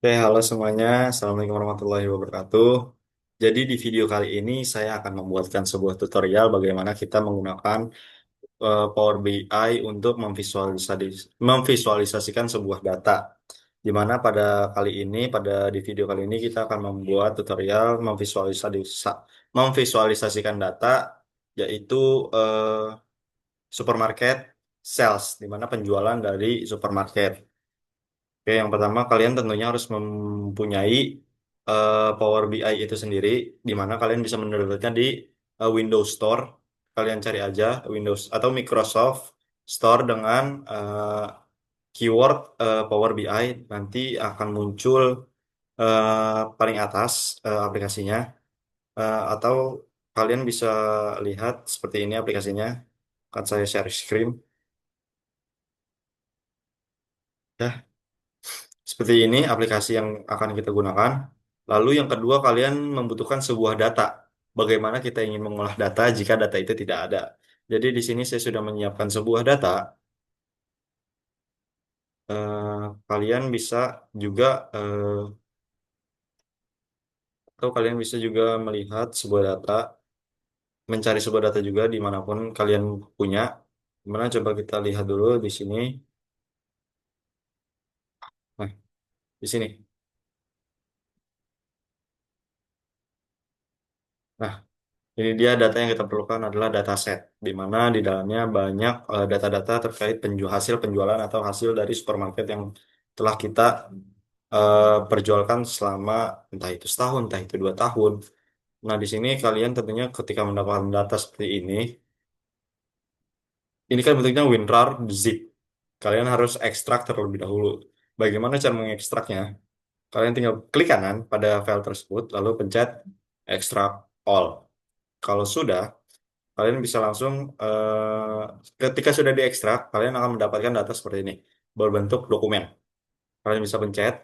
Halo semuanya, Assalamualaikum warahmatullahi wabarakatuh. Jadi di video kali ini saya akan membuatkan sebuah tutorial bagaimana kita menggunakan Power BI untuk memvisualisasikan sebuah data. Di mana pada video kali ini kita akan membuat tutorial memvisualisasikan data, yaitu supermarket sales, di mana penjualan dari supermarket. Oke, yang pertama kalian tentunya harus mempunyai Power BI itu sendiri, di mana kalian bisa mendownloadnya di Windows Store. Kalian cari aja Windows atau Microsoft Store dengan keyword Power BI, nanti akan muncul paling atas aplikasinya. Atau kalian bisa lihat seperti ini aplikasinya. Akan saya share screen. Ya, seperti ini aplikasi yang akan kita gunakan. Lalu yang kedua, kalian membutuhkan sebuah data. Bagaimana kita ingin mengolah data jika data itu tidak ada. Jadi di sini saya sudah menyiapkan sebuah data. Kalian bisa juga eh, kalian bisa juga melihat sebuah data, mencari sebuah data juga dimanapun kalian punya. Gimana coba kita lihat dulu di sini. Nah, di sini. Nah, ini dia data yang kita perlukan adalah dataset, di mana di dalamnya banyak data-data terkait hasil penjualan atau hasil dari supermarket yang telah kita perjualkan selama entah itu setahun, entah itu 2 tahun. Nah, di sini kalian tentunya ketika mendapatkan data seperti ini kan bentuknya WinRAR zip. Kalian harus ekstrak terlebih dahulu. Bagaimana cara mengekstraknya? Kalian tinggal klik kanan pada file tersebut, lalu pencet extract all. Kalau sudah, kalian bisa langsung ketika sudah diekstrak, kalian akan mendapatkan data seperti ini berbentuk dokumen. Kalian bisa pencet,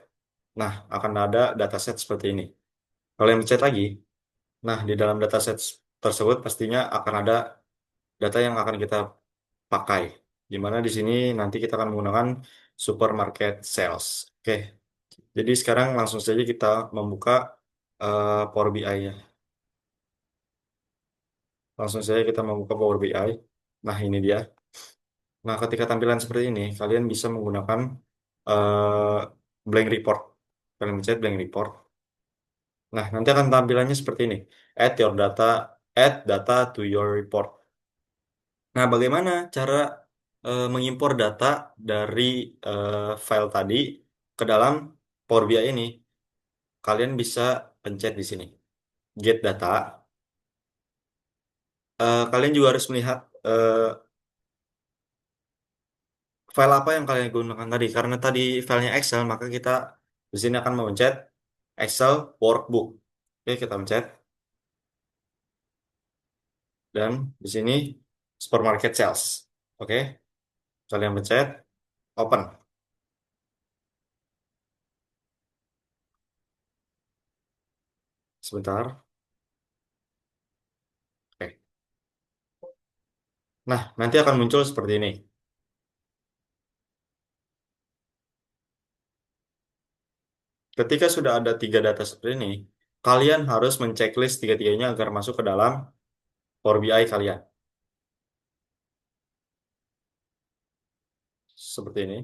nah akan ada dataset seperti ini. Kalian pencet lagi, nah di dalam dataset tersebut pastinya akan ada data yang akan kita pakai. Di mana di sini nanti kita akan menggunakan supermarket sales. Oke, jadi sekarang langsung saja kita membuka Power BI-nya. Langsung saja kita membuka Power BI. Nah, ini dia. Nah, ketika tampilan seperti ini, kalian bisa menggunakan eh, blank report. Kalian mencet blank report. Nah, nanti akan tampilannya seperti ini. Add data to your report. Nah, bagaimana cara mengimpor data dari file tadi ke dalam Power BI ini? Kalian bisa pencet di sini. Get data. Kalian juga harus melihat file apa yang kalian gunakan tadi. Karena tadi filenya Excel, maka kita di sini akan memencet Excel Workbook. Oke, kita pencet. Dan di sini Supermarket Sales. Oke, kalian pencet Open. Sebentar. Oke. Nah, nanti akan muncul seperti ini. Ketika sudah ada 3 data seperti ini, kalian harus menceklis tiga-tiganya agar masuk ke dalam Power BI kalian. Seperti ini.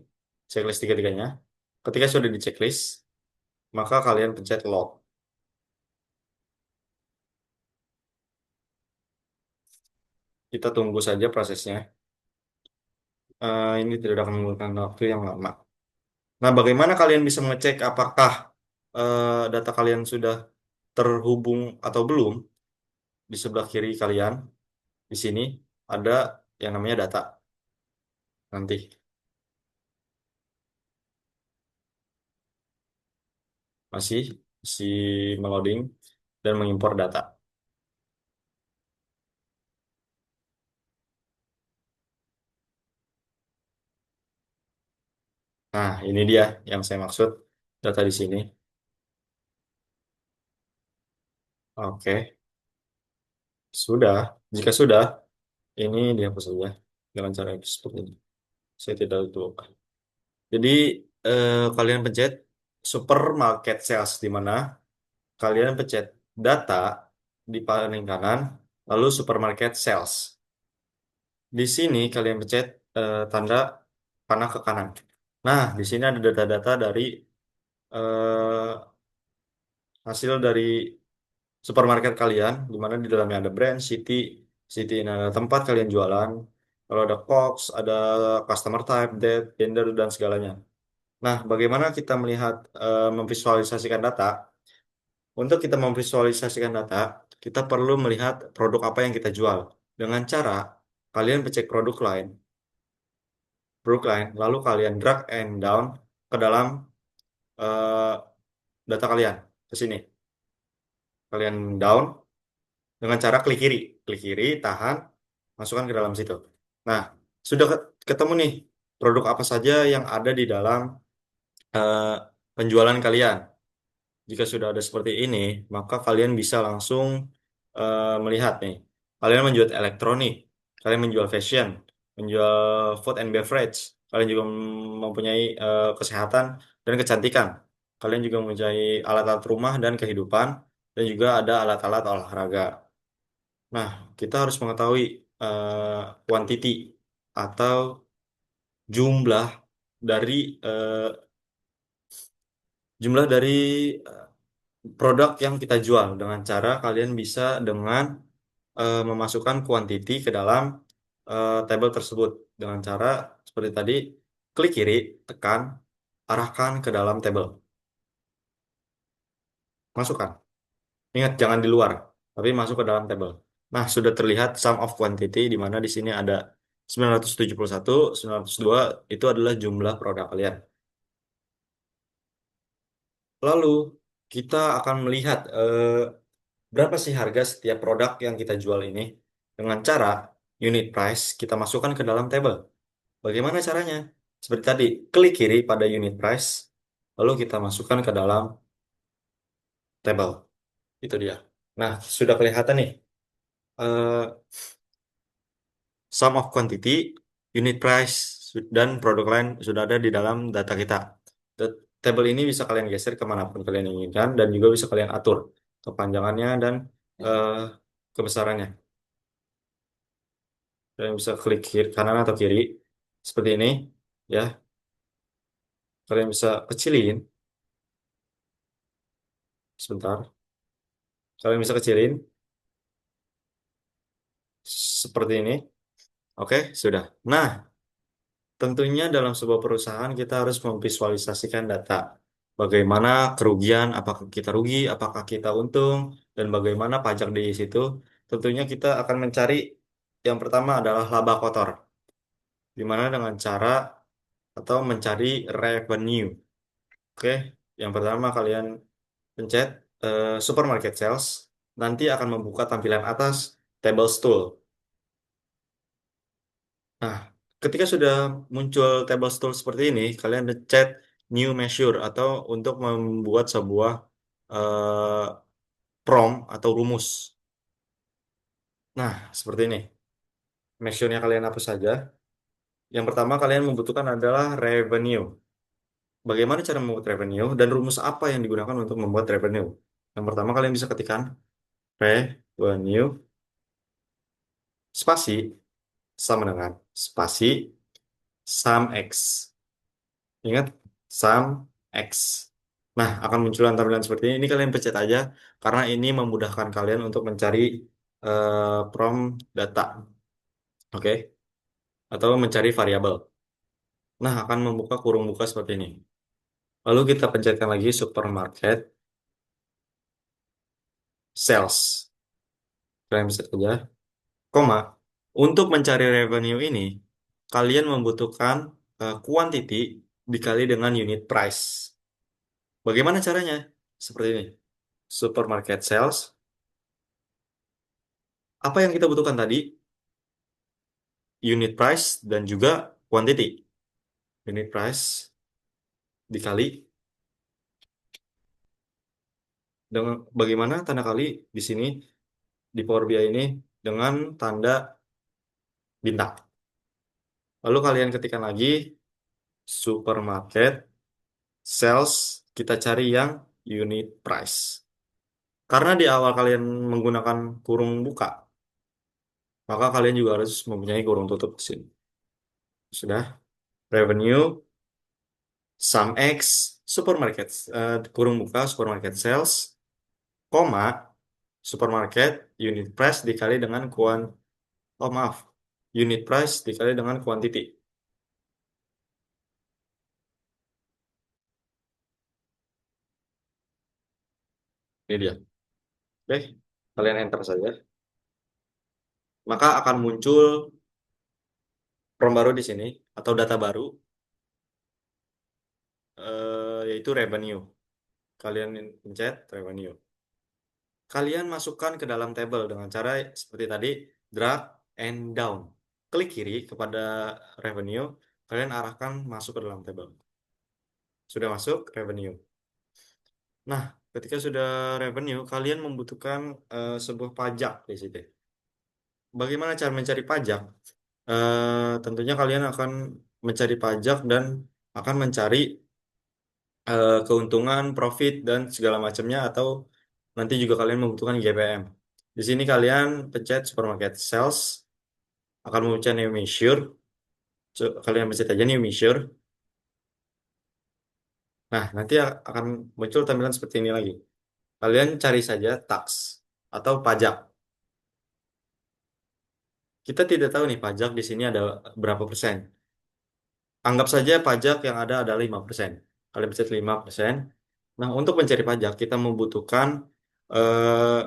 Checklist tiga-tiganya. Ketika sudah diceklis, maka kalian pencet Log. Kita tunggu saja prosesnya. Ini tidak akan menggunakan waktu yang lama. Nah, bagaimana kalian bisa mengecek apakah data kalian sudah terhubung atau belum? Di sebelah kiri kalian, di sini ada yang namanya data. Nanti masih masih meloading dan mengimpor data. Nah, ini dia yang saya maksud data di sini. Oke, sudah. Jika sudah, ini dihapus saja dengan cara seperti ini. Saya tidak lupa. Jadi kalian pencet. supermarket sales, di mana kalian pencet data di paling kanan, lalu supermarket sales. Di sini kalian pencet tanda panah ke kanan. Nah, di sini ada data-data dari eh, hasil dari supermarket kalian, di mana di dalamnya ada brand, city, city ini ada tempat kalian jualan, kalau ada box, ada customer type, date, gender, dan segalanya. Nah, bagaimana kita melihat memvisualisasikan data? Untuk kita memvisualisasikan data, kita perlu melihat produk apa yang kita jual. Dengan cara kalian cek produk lain, lalu kalian drag and down ke dalam eh, data kalian ke sini. Kalian down dengan cara klik kiri, tahan, masukkan ke dalam situ. Nah, sudah ketemu nih produk apa saja yang ada di dalam eh, penjualan kalian. Jika sudah ada seperti ini, maka kalian bisa langsung melihat nih. Kalian menjual elektronik, kalian menjual fashion, menjual food and beverage, kalian juga mempunyai kesehatan dan kecantikan. Kalian juga mempunyai alat-alat rumah dan kehidupan, dan juga ada alat-alat olahraga. Nah, kita harus mengetahui quantity atau jumlah dari eh, jumlah dari eh, produk yang kita jual dengan cara kalian bisa dengan memasukkan quantity ke dalam tabel tersebut dengan cara seperti tadi, klik kiri, tekan, arahkan ke dalam tabel, masukkan. Ingat jangan di luar, tapi masuk ke dalam tabel. Nah, sudah terlihat sum of quantity di mana di sini ada 971, 902 itu adalah jumlah produk kalian. Lalu kita akan melihat berapa sih harga setiap produk yang kita jual ini dengan cara unit price kita masukkan ke dalam table. Bagaimana caranya? Seperti tadi, klik kiri pada unit price, lalu kita masukkan ke dalam table. Itu dia. Nah, sudah kelihatan nih. eh, Sum of quantity, unit price, dan produk lain sudah ada di dalam data kita. Table ini bisa kalian geser kemanapun kalian inginkan dan juga bisa kalian atur kepanjangannya dan eh, kebesarannya. Kalian bisa klik kiri, kanan atau kiri seperti ini, ya. Kalian bisa kecilin, sebentar. Kalian bisa kecilin seperti ini. Oke, sudah. Nah, tentunya dalam sebuah perusahaan kita harus memvisualisasikan data. Bagaimana kerugian, apakah kita rugi, apakah kita untung, dan bagaimana pajak di situ. Tentunya kita akan mencari yang pertama adalah laba kotor, di mana dengan cara atau mencari revenue. Oke, yang pertama kalian pencet supermarket sales, nanti akan membuka tampilan atas table stool. Nah, ketika sudah muncul table stool seperti ini, kalian pencet new measure atau untuk membuat sebuah eh, prompt atau rumus. Nah, seperti ini. Measure-nya kalian hapus saja. Yang pertama kalian membutuhkan adalah revenue. Bagaimana cara membuat revenue dan rumus apa yang digunakan untuk membuat revenue? Yang pertama kalian bisa ketikkan revenue spasi sama dengan spasi sum X. Ingat, sum X. Nah, akan munculan tampilan seperti ini. Ini kalian pencet aja karena ini memudahkan kalian untuk mencari prompt data. Oke? Atau mencari variabel. Nah, akan membuka kurung buka seperti ini. Lalu kita pencetkan lagi supermarket sales. Kalian pencet aja, koma. Untuk mencari revenue ini, kalian membutuhkan quantity dikali dengan unit price. Bagaimana caranya? Seperti ini. Supermarket sales. Apa yang kita butuhkan tadi? Unit price dan juga quantity. Unit price dikali dengan bagaimana tanda kali di sini di Power BI ini dengan tanda bintang. Lalu kalian ketikkan lagi supermarket sales kita cari yang unit price. Karena di awal kalian menggunakan kurung buka, maka kalian juga harus mempunyai kurung tutup di sini. Sudah, revenue, sum X, supermarket, kurung buka, supermarket sales, koma, supermarket, unit price dikali dengan oh maaf, unit price dikali dengan quantity. Ini dia. Oke, kalian enter saja. Maka akan muncul form baru di sini, atau data baru, yaitu revenue. Kalian pencet revenue. Kalian masukkan ke dalam table dengan cara seperti tadi, drag and down. Klik kiri kepada revenue, kalian arahkan masuk ke dalam table. Sudah masuk revenue. Nah, ketika sudah revenue, kalian membutuhkan sebuah pajak di situ. Bagaimana cara mencari pajak? Tentunya kalian akan mencari pajak dan akan mencari keuntungan, profit, dan segala macamnya, atau nanti juga kalian membutuhkan GPM. Di sini kalian pencet supermarket sales, akan mencet new measure. Kalian pencet aja new measure. Nah, nanti akan muncul tampilan seperti ini lagi. Kalian cari saja tax atau pajak. Kita tidak tahu nih pajak di sini ada berapa persen. Anggap saja pajak yang ada adalah 5%. Kalian pencet 5%. Nah, untuk mencari pajak, kita membutuhkan eh,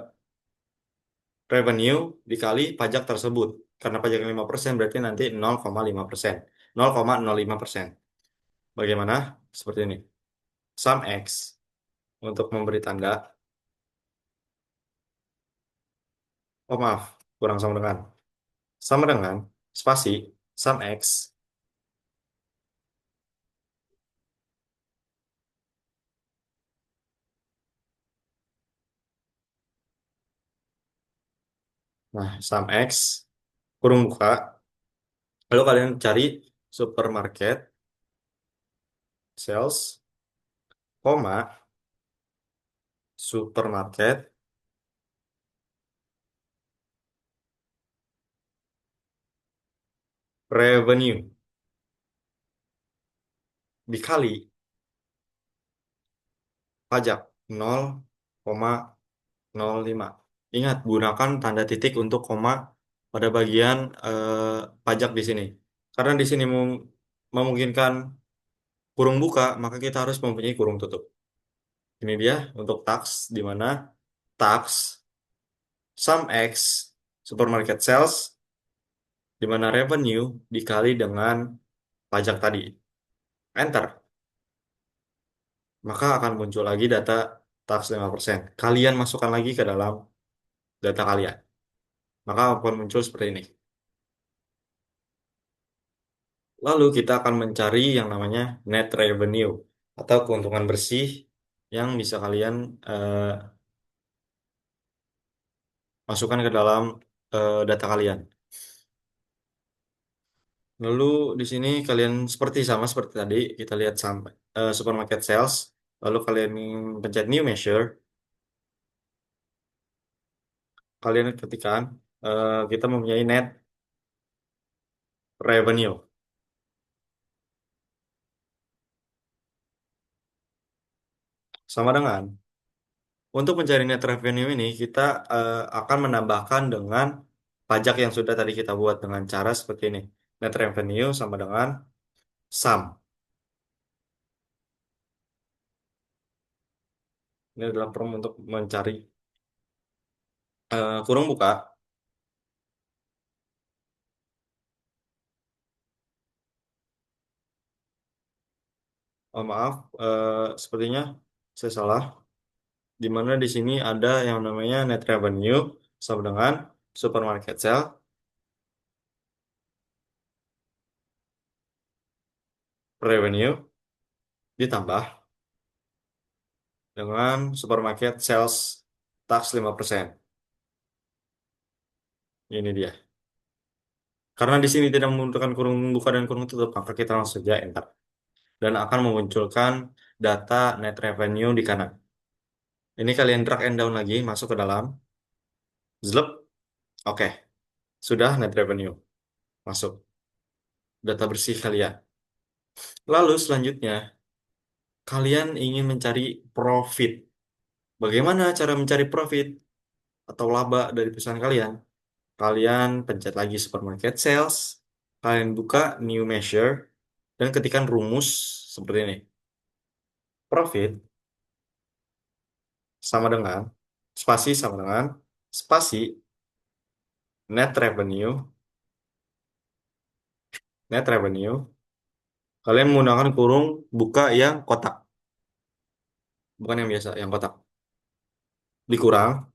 revenue dikali pajak tersebut. Karena pajak 5% berarti nanti 0,5%. 0,05%. Bagaimana? Seperti ini. Sum X untuk memberi tanda. Oh maaf, kurang sama dengan. Sama dengan spasi sum X. Nah, sum X kurung buka. Lalu kalian cari supermarket sales, koma, supermarket revenue dikali pajak 0,05. Ingat, gunakan tanda titik untuk koma pada bagian pajak di sini. Karena di sini memungkinkan kurung buka, maka kita harus mempunyai kurung tutup. Ini dia untuk tax, di mana tax sum X supermarket sales, di mana revenue dikali dengan pajak tadi. Enter. Maka akan muncul lagi data tax 5%. Kalian masukkan lagi ke dalam data kalian. Maka akan muncul seperti ini. Lalu kita akan mencari yang namanya net revenue atau keuntungan bersih yang bisa kalian eh, masukkan ke dalam data kalian. Lalu di sini kalian seperti sama seperti tadi kita lihat sampai supermarket sales. Lalu kalian pencet new measure, kalian ketikkan kita mempunyai net revenue sama dengan untuk mencari net revenue ini, kita akan menambahkan dengan pajak yang sudah tadi kita buat dengan cara seperti ini. Net revenue sama dengan sum. Ini adalah form untuk mencari kurung buka. Oh, maaf, sepertinya saya salah. Di mana di sini ada yang namanya net revenue sama dengan supermarket sale revenue ditambah dengan supermarket sales tax 5%. Ini dia. Karena di sini tidak membutuhkan kurung buka dan kurung tutup, maka kita langsung saja enter. Dan akan memunculkan data net revenue di kanan. Ini kalian drag and down lagi, masuk ke dalam. Zlep. Oke, sudah net revenue. Masuk. Data bersih kalian. Lalu selanjutnya, kalian ingin mencari profit. Bagaimana cara mencari profit atau laba dari perusahaan kalian? Kalian pencet lagi supermarket sales, kalian buka new measure, dan ketikkan rumus seperti ini. Profit sama dengan, spasi sama dengan, spasi net revenue, net revenue. Kalian menggunakan kurung buka yang kotak, bukan yang biasa, yang kotak. Dikurang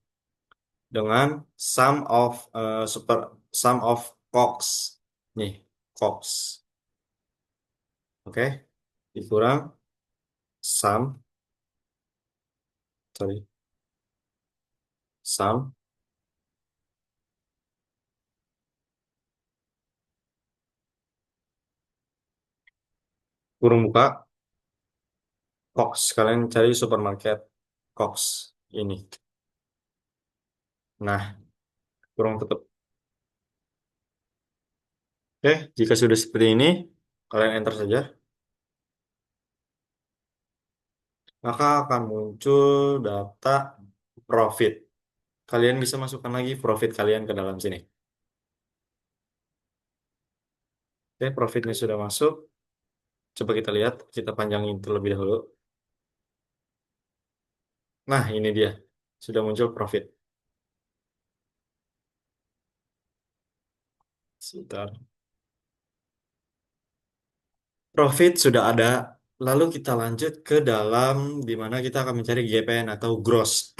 dengan sum of COGS. Nih, COGS. Oke, dikurang sum, sorry, sum kurung buka COGS. Kalian cari supermarket COGS ini. Nah, kurung tutup. Oke, jika sudah seperti ini, kalian enter saja. Maka akan muncul data profit. Kalian bisa masukkan lagi profit kalian ke dalam sini. Oke, profitnya sudah masuk. Coba kita lihat, kita panjangin terlebih dahulu. Nah, ini dia. Sudah muncul profit. Sebentar. Profit sudah ada. Lalu kita lanjut ke dalam di mana kita akan mencari GPN atau gross.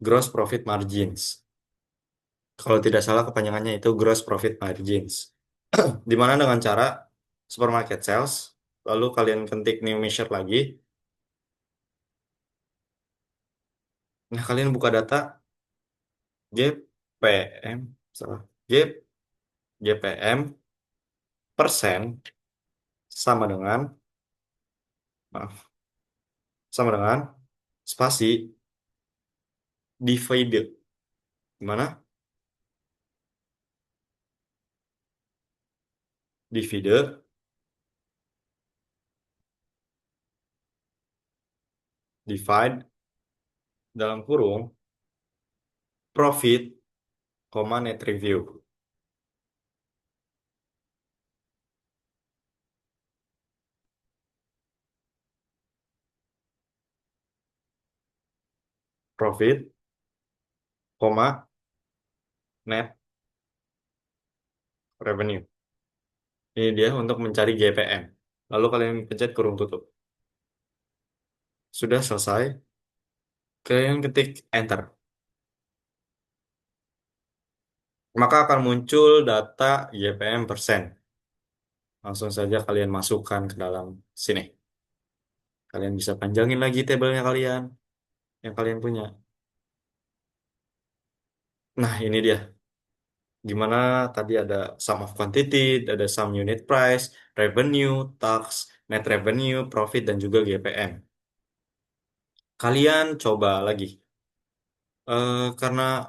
Gross profit margins. Kalau tidak salah kepanjangannya itu gross profit margins. Di mana dengan cara supermarket sales, lalu kalian ketik new measure lagi. Nah, kalian buka data GPM, salah, GPM persen sama dengan, maaf, sama dengan spasi divide. Gimana? Divide, divide, dalam kurung, profit, koma net review. Profit, koma net revenue. Ini dia untuk mencari GPM. Lalu kalian pencet kurung tutup. Sudah selesai. Kalian ketik enter. Maka akan muncul data GPM persen. Langsung saja kalian masukkan ke dalam sini. Kalian bisa panjangin lagi tabelnya kalian yang kalian punya. Nah, ini dia. Gimana tadi ada sum of quantity, ada sum unit price, revenue, tax, net revenue, profit, dan juga GPM. Kalian coba lagi. Karena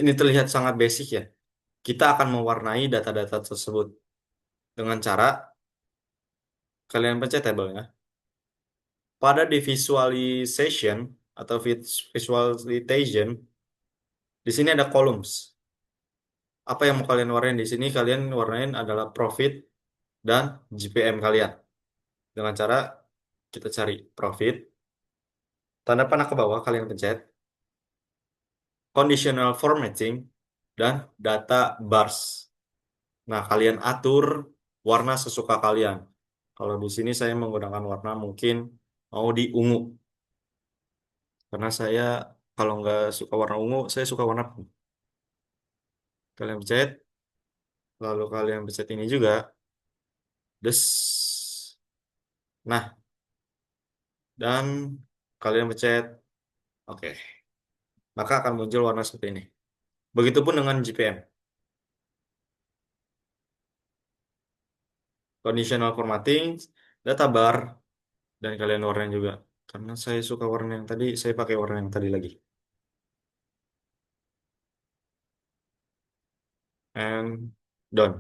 ini terlihat sangat basic ya. Kita akan mewarnai data-data tersebut dengan cara kalian pencet tabelnya. Pada di visualization atau visualization, di sini ada columns. Apa yang mau kalian warnain di sini? Kalian warnain adalah profit dan GPM kalian. Dengan cara kita cari profit, tanda panah ke bawah kalian pencet, conditional formatting, dan data bars. Nah, kalian atur warna sesuka kalian. Kalau di sini saya menggunakan warna mungkin mau di ungu. Karena saya kalau nggak suka warna ungu, saya suka warna pink. Kalian pencet, lalu kalian pencet ini juga. Des. Nah, dan kalian pencet oke. Maka akan muncul warna seperti ini. Begitupun dengan GPM. Conditional formatting, data bar, Dan kalian warnain juga. Karena saya suka warna yang tadi, saya pakai warna yang tadi lagi. And done.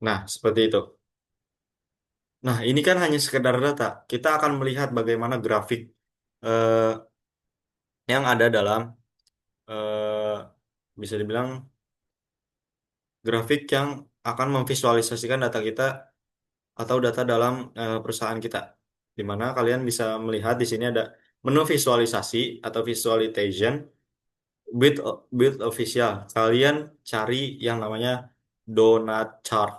Nah, seperti itu. Nah, ini kan hanya sekedar data. Kita akan melihat bagaimana grafik eh, yang ada dalam, eh, bisa dibilang, grafik yang akan memvisualisasikan data kita atau data dalam perusahaan kita. Di mana kalian bisa melihat di sini ada menu visualisasi atau visualization build official. Kalian cari yang namanya donut chart.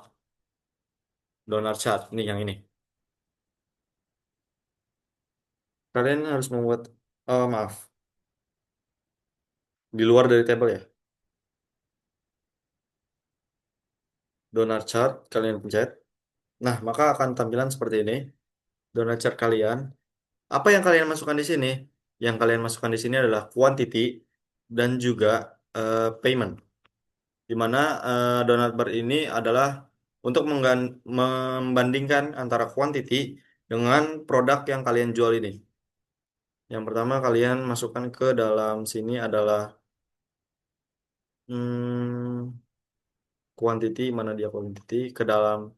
Donut chart, nih yang ini. Kalian harus membuat, oh maaf, di luar dari tabel ya. Donut chart, kalian pencet. Nah, maka akan tampilan seperti ini. Donut chart kalian. Apa yang kalian masukkan di sini? Yang kalian masukkan di sini adalah quantity dan juga payment. Di mana donut bar ini adalah untuk membandingkan antara quantity dengan produk yang kalian jual ini. Yang pertama kalian masukkan ke dalam sini adalah hmm, quantity, mana dia quantity, ke dalam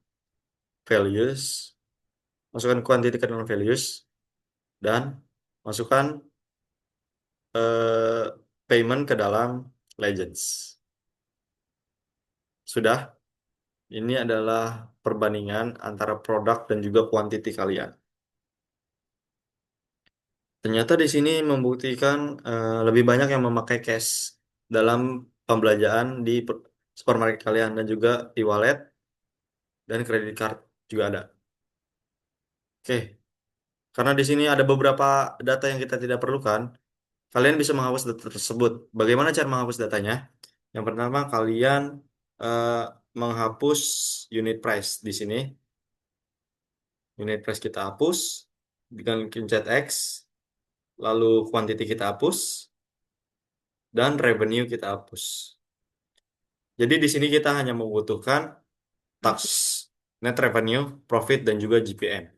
values. Masukkan quantity ke dalam values dan masukkan eh, payment ke dalam legends. Sudah, ini adalah perbandingan antara produk dan juga quantity kalian. Ternyata di sini membuktikan lebih banyak yang memakai cash dalam pembelanjaan di supermarket kalian dan juga di wallet dan kredit card juga ada. Oke, karena di sini ada beberapa data yang kita tidak perlukan, kalian bisa menghapus data tersebut. Bagaimana cara menghapus datanya? Yang pertama, kalian eh, menghapus unit price di sini. Unit price kita hapus dengan pencet X, lalu quantity kita hapus, dan revenue kita hapus. Jadi di sini kita hanya membutuhkan tax, net revenue, profit, dan juga GPM.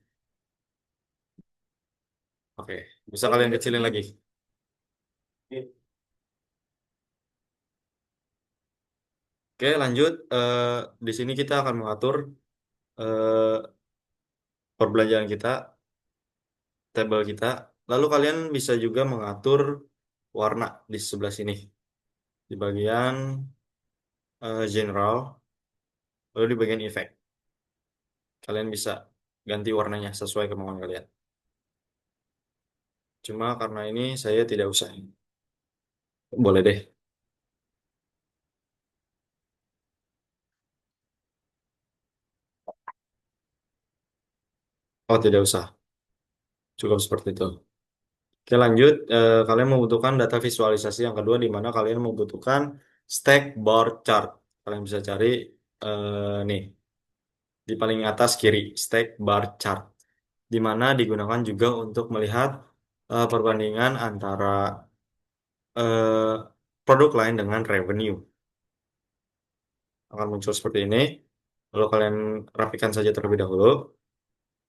Oke, bisa kalian kecilin lagi. Oke, lanjut. Di sini kita akan mengatur eh, perbelanjaan kita, tabel kita. Lalu kalian bisa juga mengatur warna di sebelah sini. Di bagian general, lalu di bagian effect. Kalian bisa ganti warnanya sesuai kemauan kalian. Cuma karena ini saya tidak usah. Boleh deh. Oh, tidak usah. Cukup seperti itu. Oke, lanjut. Kalian membutuhkan data visualisasi yang kedua, di mana kalian membutuhkan stack bar chart. Kalian bisa cari nih di paling atas kiri, stack bar chart, di mana digunakan juga untuk melihat perbandingan antara eh, produk lain dengan revenue. Akan muncul seperti ini. Lalu kalian rapikan saja terlebih dahulu.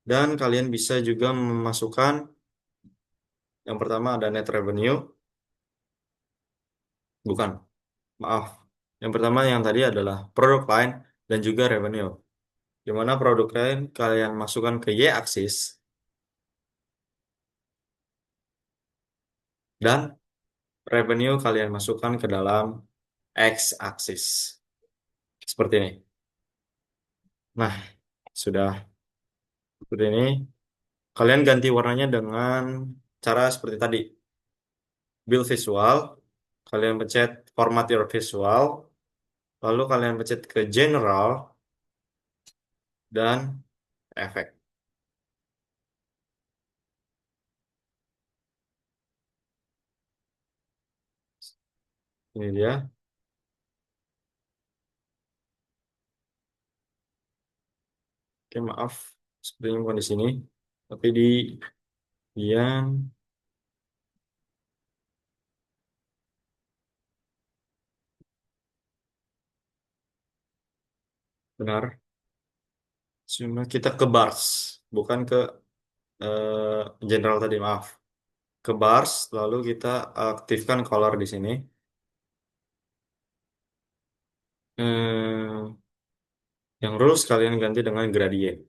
Dan kalian bisa juga memasukkan yang pertama ada net revenue. Bukan, maaf. Yang pertama yang tadi adalah produk line dan juga revenue. Di mana produk line kalian masukkan ke Y-axis dan revenue kalian masukkan ke dalam X-axis. Seperti ini. Nah, sudah seperti ini. Kalian ganti warnanya dengan cara seperti tadi. Build visual, kalian pencet format your visual, lalu kalian pencet ke general dan efek. Ini dia. Oke, maaf. Sepertinya bukan di sini. Tapi di yang benar. Cuma kita ke bars, bukan ke general tadi, maaf. Ke bars, lalu kita aktifkan color di sini. Hmm, yang rules kalian ganti dengan gradient.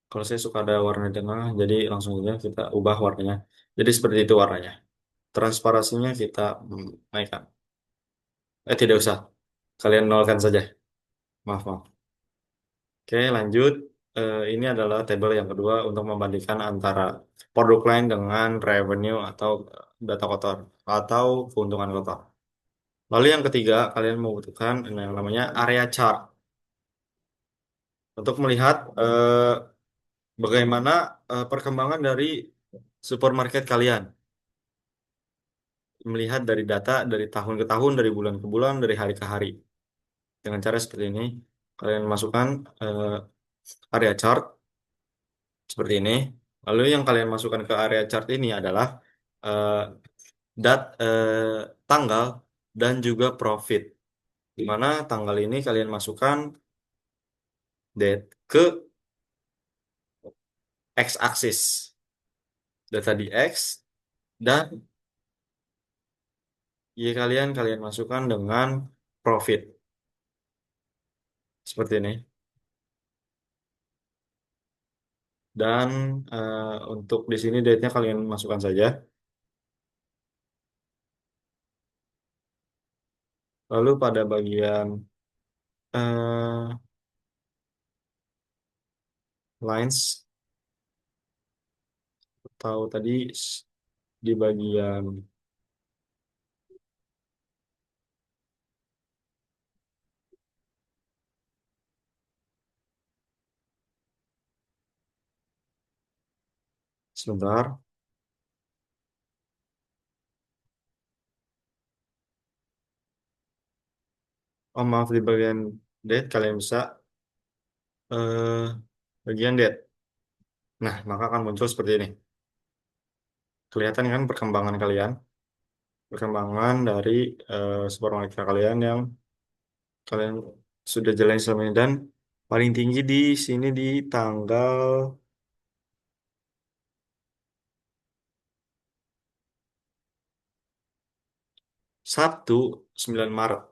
Kalau saya suka ada warna di tengah, jadi langsung saja kita ubah warnanya. Jadi seperti itu warnanya. Transparasinya kita naikkan. Tidak usah. Kalian nolkan saja. Maaf, maaf. Oke, lanjut. Ini adalah tabel yang kedua untuk membandingkan antara produk lain dengan revenue atau data kotor atau keuntungan kotor. Lalu yang ketiga, kalian membutuhkan yang namanya area chart untuk melihat bagaimana perkembangan dari supermarket kalian. Melihat dari data dari tahun ke tahun, dari bulan ke bulan, dari hari ke hari. Dengan cara seperti ini, kalian masukkan area chart seperti ini. Lalu yang kalian masukkan ke area chart ini adalah eh, tanggal dan juga profit. Di mana tanggal ini kalian masukkan date ke x-axis. Data di X dan Y kalian masukkan dengan profit. Seperti ini. Dan untuk di sini date-nya kalian masukkan saja. Lalu pada bagian eh, lines atau tadi di bagian sebentar. Oh maaf, di bagian date kalian bisa bagian date. Nah, maka akan muncul seperti ini. Kelihatan kan perkembangan kalian, perkembangan dari supermarket kalian yang kalian sudah jalani selama ini dan paling tinggi di sini di tanggal 1 9 Maret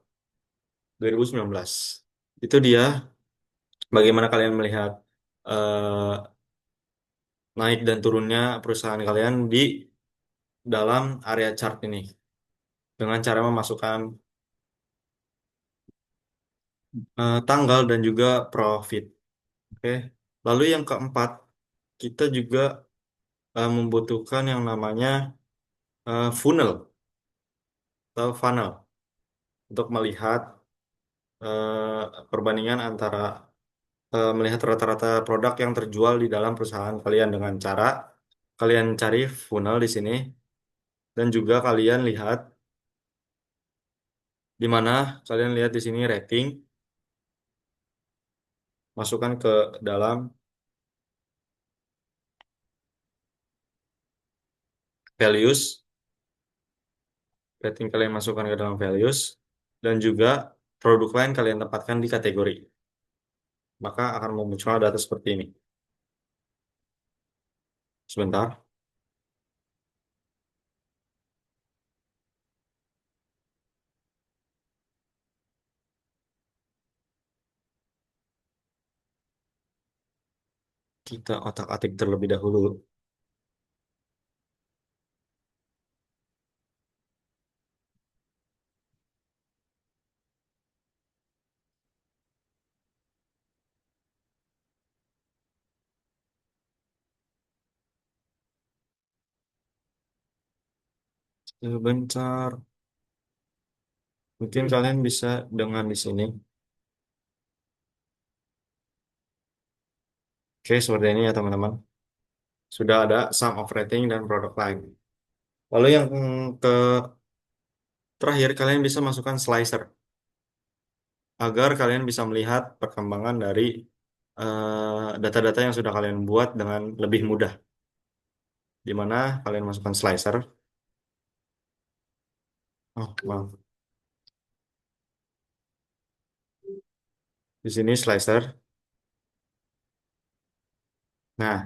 2019. Itu dia bagaimana kalian melihat eh, naik dan turunnya perusahaan kalian di dalam area chart ini dengan cara memasukkan tanggal dan juga profit. Oke. Lalu yang keempat, kita juga membutuhkan yang namanya funnel atau funnel untuk melihat perbandingan antara melihat rata-rata produk yang terjual di dalam perusahaan kalian dengan cara kalian cari funnel di sini dan juga kalian lihat di mana kalian lihat di sini rating, masukkan ke dalam values, rating kalian masukkan ke dalam values dan juga produk lain kalian tempatkan di kategori. Maka akan memunculkan data seperti ini. Sebentar, kita otak-atik terlebih dahulu. Sebentar, mungkin kalian bisa dengan di sini. Oke, seperti ini ya teman-teman. Sudah ada sum of rating dan produk lain. Lalu yang ke terakhir, kalian bisa masukkan slicer agar kalian bisa melihat perkembangan dari data-data yang sudah kalian buat dengan lebih mudah. Di mana kalian masukkan slicer. Oh, maaf. Di sini slicer. Nah,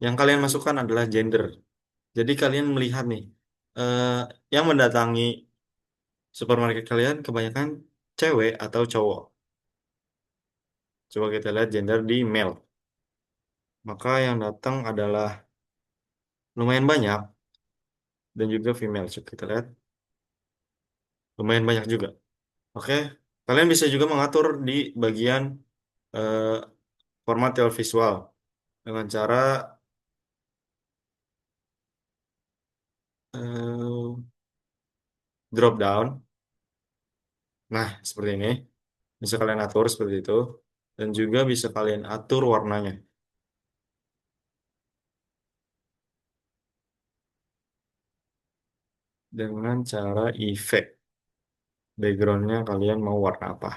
yang kalian masukkan adalah gender. Jadi kalian melihat nih, eh, yang mendatangi supermarket kalian kebanyakan cewek atau cowok. Coba kita lihat gender di male. Maka yang datang adalah lumayan banyak dan juga female. Coba kita lihat, lumayan banyak juga. Oke, kalian bisa juga mengatur di bagian eh, format televisual dengan cara eh, drop down. Nah, seperti ini. Bisa kalian atur seperti itu. Dan juga bisa kalian atur warnanya dengan cara efek. Backgroundnya kalian mau warna apa?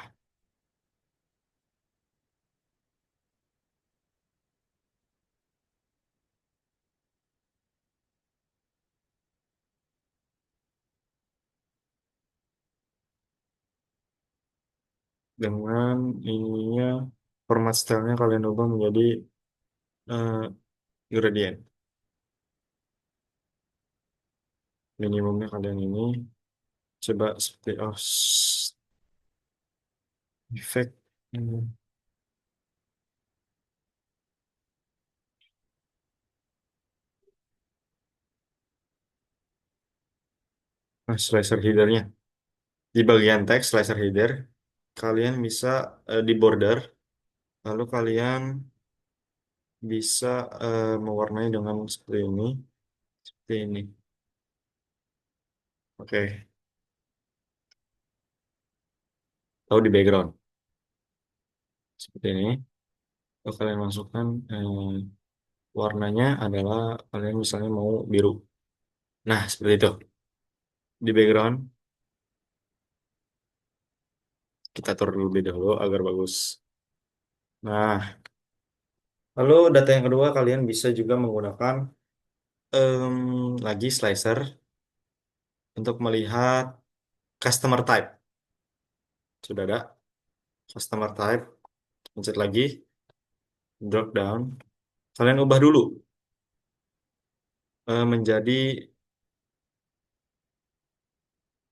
Dengan ininya format stylenya kalian ubah menjadi eh, gradient. Minimumnya kalian ini coba seperti efek. Nah, slicer headernya. Di bagian teks slicer header, kalian bisa di border, lalu kalian bisa mewarnai dengan seperti ini, seperti ini. Oke, tahu di background seperti ini. Lalu kalian masukkan warnanya adalah kalian misalnya mau biru. Nah, seperti itu. Di background kita atur lebih dahulu agar bagus. Nah, lalu data yang kedua kalian bisa juga menggunakan lagi slicer untuk melihat customer type. Sudah ada customer type, pencet lagi, drop down. Kalian ubah dulu menjadi,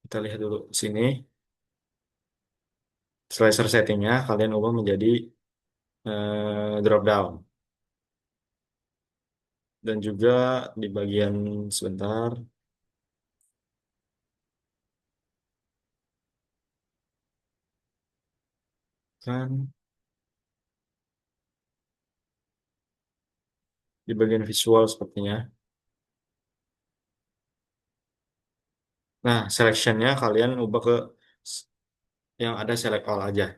kita lihat dulu sini, slicer settingnya kalian ubah menjadi drop down. Dan juga di bagian sebentar, kan di bagian visual sepertinya. Nah, selectionnya kalian ubah ke yang ada select all aja,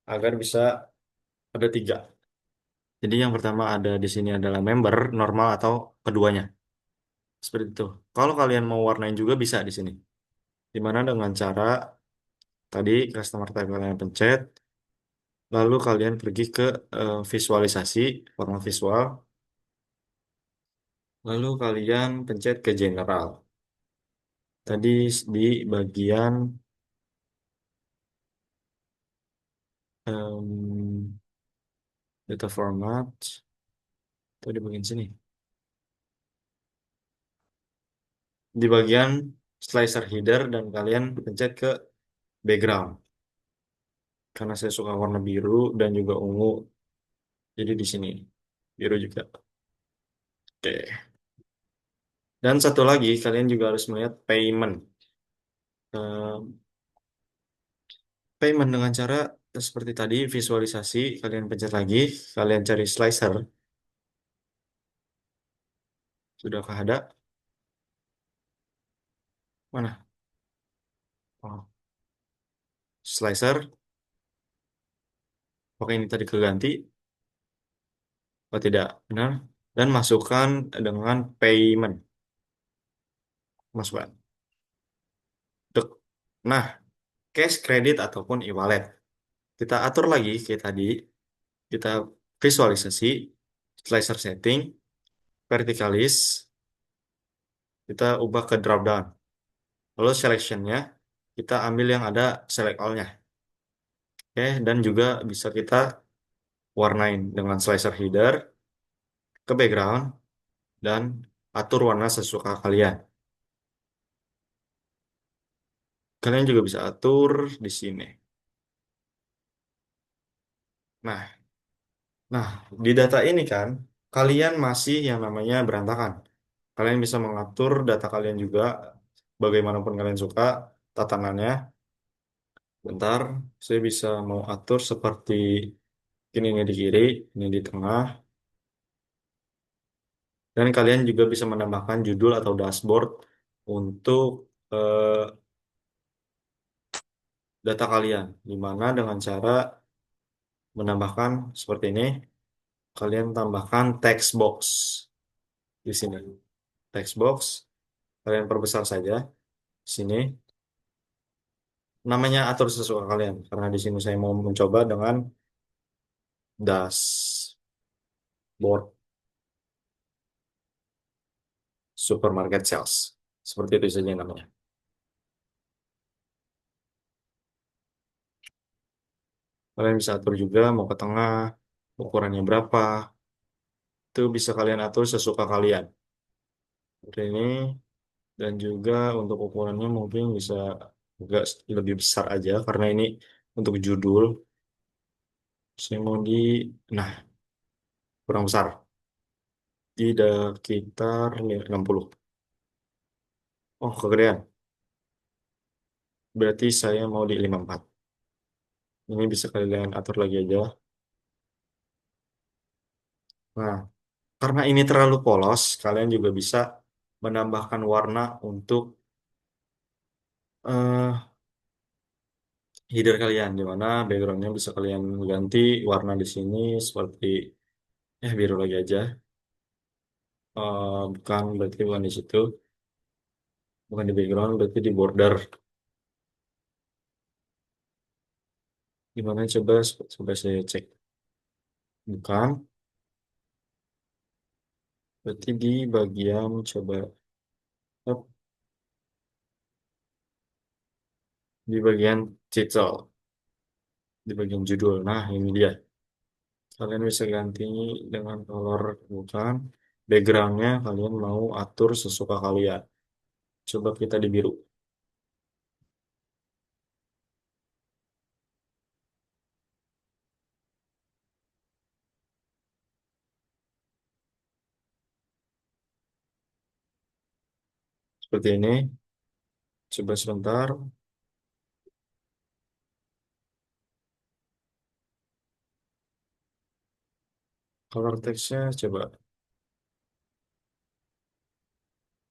agar bisa ada tiga. Jadi yang pertama ada di sini adalah member, normal atau keduanya. Seperti itu. Kalau kalian mau warnain juga bisa di sini. Dimana dengan cara tadi customer type kalian pencet, lalu kalian pergi ke visualisasi, warna visual, lalu kalian pencet ke general. Tadi di bagian em, data format, atau di bagian sini. Di bagian slicer header dan kalian pencet ke background. Karena saya suka warna biru dan juga ungu, jadi di sini biru juga. Oke. Dan satu lagi, kalian juga harus melihat payment. Eh, Payment dengan cara seperti tadi, visualisasi, kalian pencet lagi, kalian cari slicer. Sudahkah ada? Mana? Oh, slicer. Oke, ini tadi keganti. Oh, tidak. Benar. Dan masukkan dengan payment. Masukkan. Dek. Nah, cash, kredit, ataupun e-wallet. Kita atur lagi kayak tadi. Kita visualisasi, slicer setting, verticalis, kita ubah ke drop down. Lalu selectionnya, kita ambil yang ada select all-nya. Oke, dan juga bisa kita warnain dengan slicer header. ke background, dan atur warna sesuka kalian. Kalian juga bisa atur di sini. Nah, nah, di data ini kan, kalian masih yang namanya berantakan. Kalian bisa mengatur data kalian juga, bagaimanapun kalian suka, tatanannya. Bentar, saya bisa mau atur seperti ini di kiri, ini di tengah. Dan kalian juga bisa menambahkan judul atau dashboard untuk eh, data kalian. Di mana dengan cara menambahkan seperti ini, kalian tambahkan text box di sini. Text box, kalian perbesar saja. Sini, namanya atur sesuai kalian. Karena di sini saya mau mencoba dengan dashboard supermarket sales. Seperti itu saja namanya. Kalian bisa atur juga mau ke tengah, ukurannya berapa. Itu bisa kalian atur sesuka kalian. Seperti ini. Dan juga untuk ukurannya mungkin bisa agak lebih besar aja. Karena ini untuk judul. Saya mau nah, kurang besar. Tidak sekitar 60. Oh, kegedean. Berarti saya mau di 54. Ini bisa kalian atur lagi aja. Nah, karena ini terlalu polos, kalian juga bisa menambahkan warna untuk eh header kalian, di mana backgroundnya bisa kalian ganti warna di sini seperti biru lagi aja. Bukan, berarti bukan di situ, bukan di background, berarti di border. Gimana coba coba saya cek. Bukan, berarti di bagian coba up, di bagian title, di bagian judul. Nah, ini dia. Kalian bisa ganti dengan color, bukan backgroundnya kalian mau atur sesuka kalian. Coba kita di biru. Seperti ini. Coba sebentar. Color text-nya coba.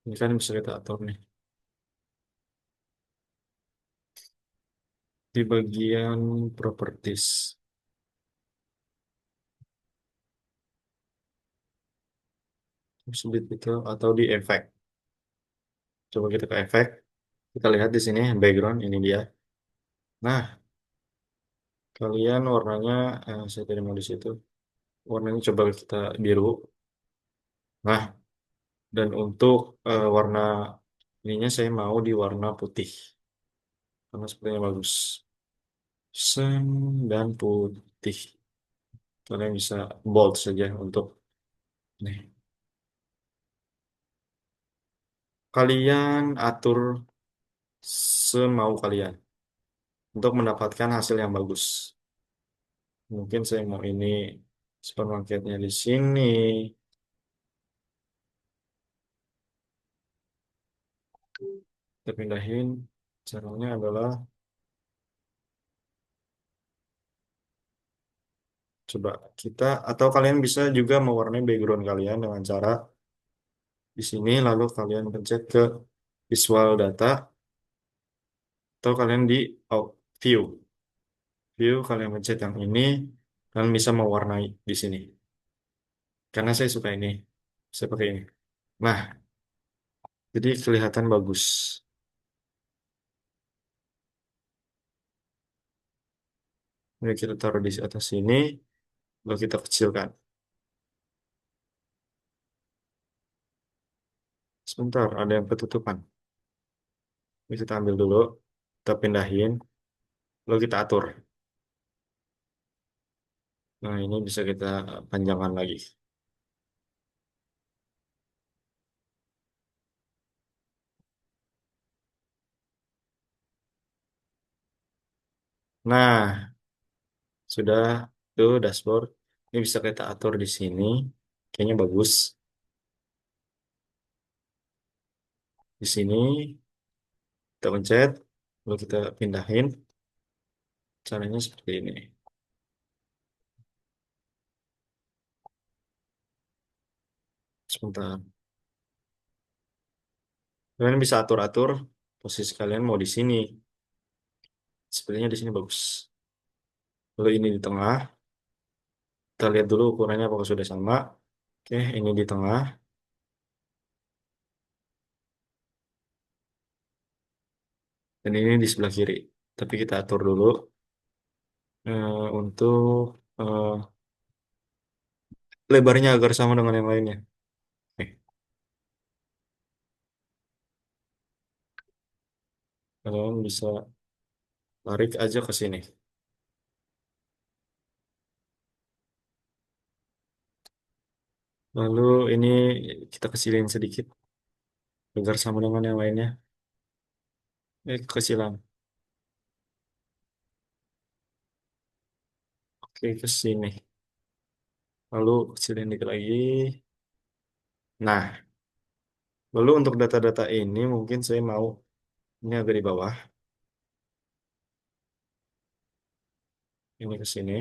Ini kan bisa kita atur nih. Di bagian properties. Sulit itu atau di efek. Coba kita ke efek. Kita lihat di sini background ini dia. Nah, kalian warnanya saya tidak mau di situ. Warnanya coba kita biru. Nah, dan untuk warna ininya saya mau di warna putih. Karena sepertinya bagus. Sem dan putih. Kalian bisa bold saja untuk nih. Kalian atur semau kalian untuk mendapatkan hasil yang bagus. Mungkin saya mau ini supermarketnya di sini. Kita pindahin. Caranya adalah coba kita atau kalian bisa juga mewarnai background kalian dengan cara di sini lalu kalian pencet ke visual data atau kalian di view. View kalian pencet yang ini kalian bisa mewarnai di sini. Karena saya suka ini. Saya pakai ini. Nah, jadi kelihatan bagus. Ini kita taruh di atas sini, lalu kita kecilkan. Sebentar, ada yang ketutupan. Ini kita ambil dulu, kita pindahin, lalu kita atur. Nah, ini bisa kita panjangkan lagi. Nah, sudah tuh dashboard. Ini bisa kita atur di sini. Kayaknya bagus. Di sini kita pencet, lalu kita pindahin. Caranya seperti ini. Sebentar. Kalian bisa atur-atur posisi kalian mau di sini. Sepertinya di sini bagus. Lalu ini di tengah. Kita lihat dulu ukurannya apakah sudah sama. Oke, ini di tengah. Dan ini di sebelah kiri. Tapi kita atur dulu untuk lebarnya agar sama dengan yang lainnya. Oke, kalian bisa tarik aja ke sini. Lalu ini kita kecilin sedikit agar sama dengan yang lainnya. Kecilan. Oke, ke sini. Lalu kecilin dikit lagi. Nah, lalu untuk data-data ini mungkin saya mau ini agak di bawah. Ini ke sini.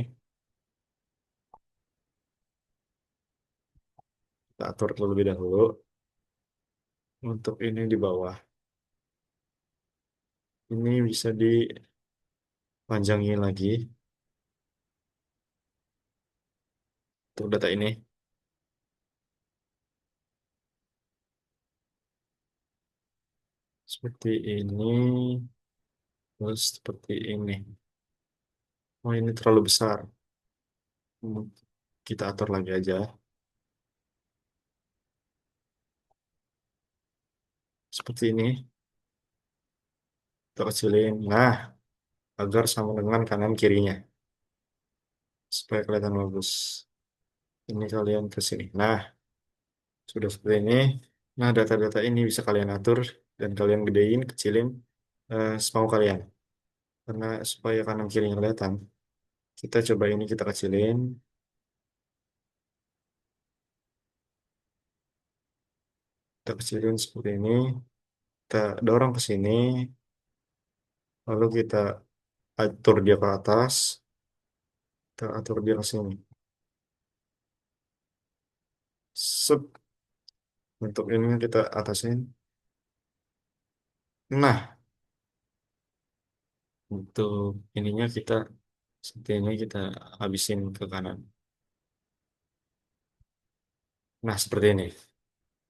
Kita atur terlebih dahulu. Untuk ini di bawah. Ini bisa dipanjangin lagi untuk data ini. Seperti ini. Terus seperti ini. Oh, ini terlalu besar. Hmm, Kita atur lagi aja. Seperti ini. Kita kecilin. Nah, agar sama dengan kanan kirinya. Supaya kelihatan bagus. Ini kalian ke sini. Nah, sudah seperti ini. Nah, data-data ini bisa kalian atur dan kalian gedein, kecilin semau kalian. Karena supaya kanan kirinya kelihatan, kita coba ini kita kecilin, kita kecilin seperti ini, kita dorong ke sini, lalu kita atur dia ke atas, kita atur dia ke sini. Sep, untuk ini kita atasin. Nah, untuk ininya kita seperti ini kita habisin ke kanan. Nah, seperti ini.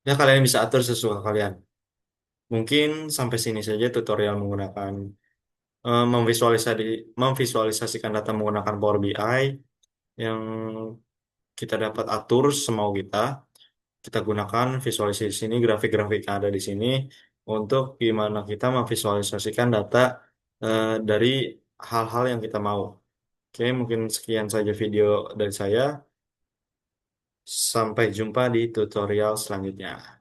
Ya, kalian bisa atur sesuka kalian. Mungkin sampai sini saja tutorial menggunakan memvisualisasikan data menggunakan Power BI yang kita dapat atur semau kita. Kita gunakan visualisasi ini, grafik-grafik yang ada di sini untuk gimana kita memvisualisasikan data dari hal-hal yang kita mau. Oke, mungkin sekian saja video dari saya. Sampai jumpa di tutorial selanjutnya.